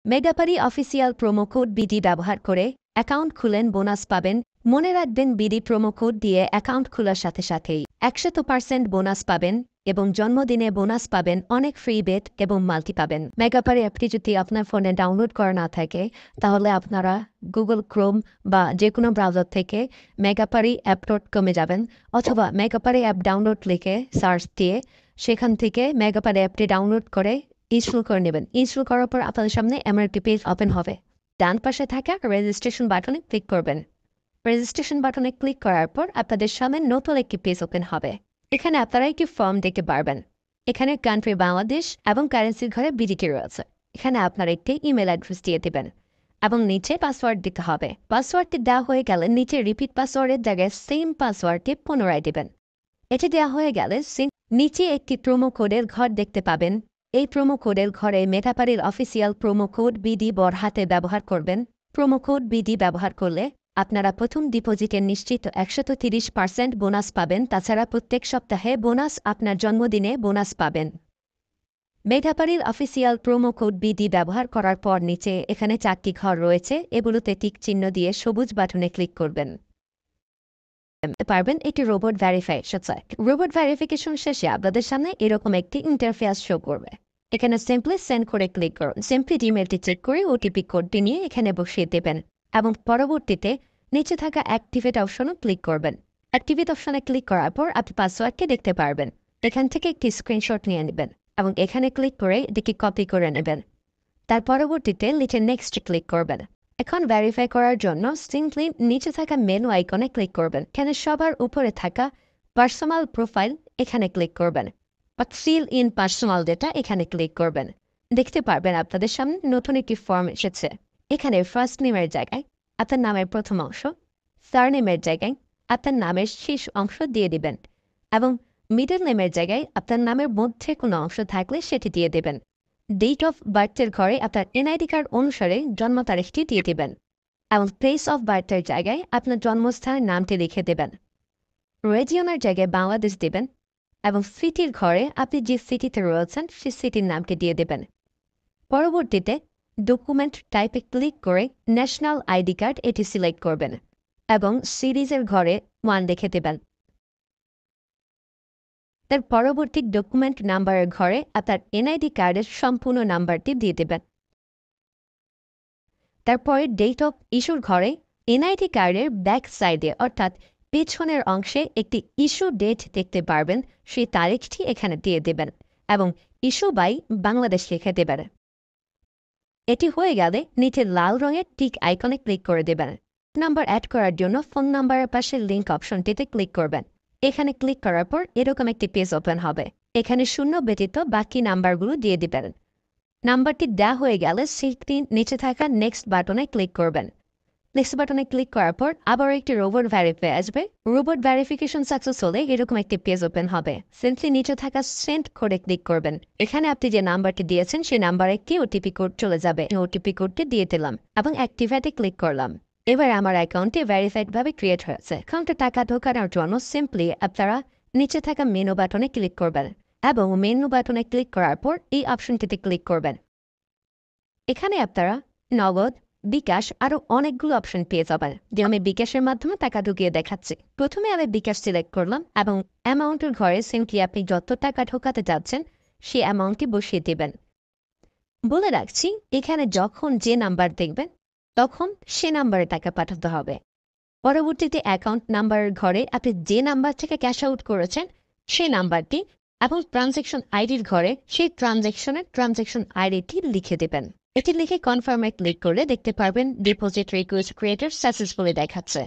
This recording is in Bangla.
মেগাপারি অফিসিয়াল প্রোমো কোড বিডি ব্যবহার করে অ্যাকাউন্ট খুলেন, বোনাস পাবেন। মনে রাখবেন, বিডি প্রোমো কোড দিয়ে অ্যাকাউন্ট খোলার সাথে সাথেই 100% বোনাস পাবেন এবং জন্মদিনে বোনাস পাবেন, অনেক ফ্রি বেট এবং মাল্টি পাবেন। মেগাপারি অ্যাপটি যদি আপনার ফোনে ডাউনলোড করা না থাকে তাহলে আপনারা গুগল ক্রোম বা যে কোনো ব্রাউজার থেকে মেগাপারি অ্যাপ.com-এ যাবেন, অথবা মেগাপারি অ্যাপ ডাউনলোড লিখে সার্চ দিয়ে সেখান থেকে মেগাপারি অ্যাপটি ডাউনলোড করে ইনস্টল করে নেবেন। ইনস্টল করার পর আপনাদের সামনে এমন একটি পেজ ওপেন হবে। ডান পাশে থাকা রেজিস্ট্রেশন বাটনে ক্লিক করবেন। রেজিস্ট্রেশন বাটনে ক্লিক করার পর আপনাদের সামনে নতুন একটি পেজ ওপেন হবে। এখানে আপনারা একটি ফর্ম দেখতে পারবেন। এখানে কান্ট্রি বাংলাদেশ এবং কারেন্সির ঘরে বিডিটি রয়েছে। এখানে আপনারা একটি ইমেল অ্যাড্রেস দিয়ে দেবেন এবং নিচে পাসওয়ার্ড দিতে হবে। পাসওয়ার্ডটি দেওয়া হয়ে গেলে নিচে রিপিট পাসওয়ার্ডের জায়গায় সেম পাসওয়ার্ডটি পুনরায় দেবেন। এটি দেওয়া হয়ে গেলে নিচে একটি প্রোমো কোডের ঘর দেখতে পাবেন। এই প্রোমো কোডের ঘরে মেগাপারির অফিসিয়াল প্রোমো কোড বিডি বড় হাতে ব্যবহার করবেন। প্রোমো কোড বিডি ব্যবহার করলে আপনারা প্রথম ডিপোজিটের নিশ্চিত 130% বোনাস পাবেন। তাছাড়া প্রত্যেক সপ্তাহে বোনাস, আপনার জন্মদিনে বোনাস পাবেন। মেগাপারির অফিসিয়াল প্রোমো কোড বিডি ব্যবহার করার পর নিচে এখানে 4টি ঘর রয়েছে, এগুলোতে টিক চিহ্ন দিয়ে সবুজ বাটনে ক্লিক করবেন। পারবেন এটি robot verification site. Robot verification শেষে আপনাদের সামনে এরকম একটি ইন্টারফেস শো করবে। এখানে সিম্পলি সেন্ড করে ক্লিক করুন। সিম্পলি ইমেলটি চেক করে ওটিপি কোডটি নিয়ে এখানে বসিয়ে দেবেন এবং পরবর্তীতে নিচে থাকা অ্যাক্টিভেট অপশনও ক্লিক করবেন। অ্যাক্টিভেট অপশনে ক্লিক করার পর আপনি পাসওয়ার্ডটি দেখতে পারবেন। এখান থেকে একটি স্ক্রিনশট নিয়ে নেবেন এবং এখানে ক্লিক করে এটিকে কপি করে নেবেন। তার পরবর্তীতে নিচে নেক্সট ক্লিক করবেন। এখন ভেরিফাই করার জন্য সিম্পলি নিচে থাকা মেনু আইকনে ক্লিক করবেন। এখানে সবার উপরে থাকা পার্সোনাল প্রোফাইল এখানে ক্লিক করবেন বা ফিল ইন পার্সোনাল ডেটা এখানে ক্লিক করবেন। দেখতে পারবেন আপনাদের সামনে নতুন একটি ফর্ম এসেছে। এখানে ফার্স্ট নেমের জায়গায় আপনার নামের প্রথম অংশ, সারনেমের জায়গায় আপনার নামের শেষ অংশ দিয়ে দিবেন এবং মিডল নেমের জায়গায় আপনার নামের মধ্যে কোনো অংশ থাকলে সেটি দিয়ে দেবেন। ডেট অফ বার্থের ঘরে আপনার এনআইডি কার্ড অনুসারে জন্ম তারিখটি দিয়ে দেবেন এবং প্লেস অফ বার্থের জায়গায় আপনার জন্মস্থানের নামটি লিখে দেবেন। রিজিয়নের জায়গায় বাংলাদেশ দেবেন এবং সিটির ঘরে আপনি যে সিটিতে রয়েছেন সেই সিটির নামটি দিয়ে দেবেন। পরবর্তীতে ডকুমেন্ট টাইপে ক্লিক করে ন্যাশনাল আইডি কার্ড এটি সিলেক্ট করবেন এবং সিরিজের ঘরে 1 লিখে দেবেন। তার পরবর্তী ডকুমেন্ট নাম্বারের ঘরে আপনার এনআইডি কার্ডের সম্পূর্ণ নাম্বারটি দিয়ে দেবেন। তারপরে ডেট অফ ইস্যুর ঘরে এনআইডি কার্ডের ব্যাক সাইডে অর্থাৎ পেছনের অংশে একটি ইস্যু ডেট দেখতে পারবেন, সেই তারিখটি এখানে দিয়ে দেবেন এবং ইস্যু বাই বাংলাদেশ লিখে দেবেন। এটি হয়ে গেলে নিচে লাল রঙের টিক আইকনে ক্লিক করে দেবেন। নাম্বার অ্যাড করার জন্য ফোন নাম্বারের পাশে লিঙ্ক অপশনটিতে ক্লিক করবেন। এখানে ক্লিক করার পর এরকম একটি পেজ ওপেন হবে। এখানে শূন্য ব্যতীত বাকি নাম্বারগুলো দিয়ে দিবেন। নাম্বারটি দেওয়া হয়ে গেলে সেটি নিচে থাকা নেক্সট বাটনে ক্লিক করবেন। নেক্সট বাটনে ক্লিক করার পর আবার একটি রোবট ভেরিফাই আসবে। রোবট ভেরিফিকেশন সাকসেস হলে এরকম একটি পেজ ওপেন হবে। সিম্পলি নিচে থাকা সেন্ড কোডে ক্লিক করবেন। এখানে আপনি যে নাম্বারটি দিয়েছেন সেই নাম্বারে একটি ওটিপি কোড চলে যাবে। ওটিপি কোডটি দিয়ে দিলাম এবং অ্যাক্টিভেটে ক্লিক করলাম। এবার আমার অ্যাকাউন্টটি ভেরিফাইডভাবে ক্রিয়েট হয়েছে। অ্যাকাউন্টে টাকা ঢোকানোর জন্য সিম্পলি আপনারা নিচে থাকা মেনু বাটনে ক্লিক করবেন এবং মেনু বাটনে ক্লিক করার পর এই অপশনটিতে ক্লিক করবেন। এখানে আপনারা নগদ, বিকাশ আরও অনেকগুলো অপশন পেয়ে যাবেন। যে আমি বিকাশের মাধ্যমে টাকা ঢুকিয়ে দেখাচ্ছি। প্রথমে আমি বিকাশ সিলেক্ট করলাম এবং অ্যামাউন্টের ঘরে সিম্পলি আপনি যত টাকা ঢোকাতে যাচ্ছেন সেই অ্যামাউন্টটি বসিয়ে দেবেন। বলে রাখছি, এখানে যখন যে নাম্বার দেখবেন তখন সে নাম্বারে টাকা পাঠাতে হবে। পরবর্তীতে অ্যাকাউন্ট নাম্বারের ঘরে আপনি যে নাম্বার থেকে ক্যাশ আউট করেছেন সেই নাম্বারটি এবং ট্রানজ্যাকশন আইডির ঘরে সেই ট্রানজ্যাকশন আইডিটি লিখে দেবেন। এটি লিখে কনফার্মে ক্লিক করলে দেখতে পারবেন ডিপোজিট রিকোয়েস্ট ক্রিয়েটেড সাকসেসফুলি দেখাচ্ছে।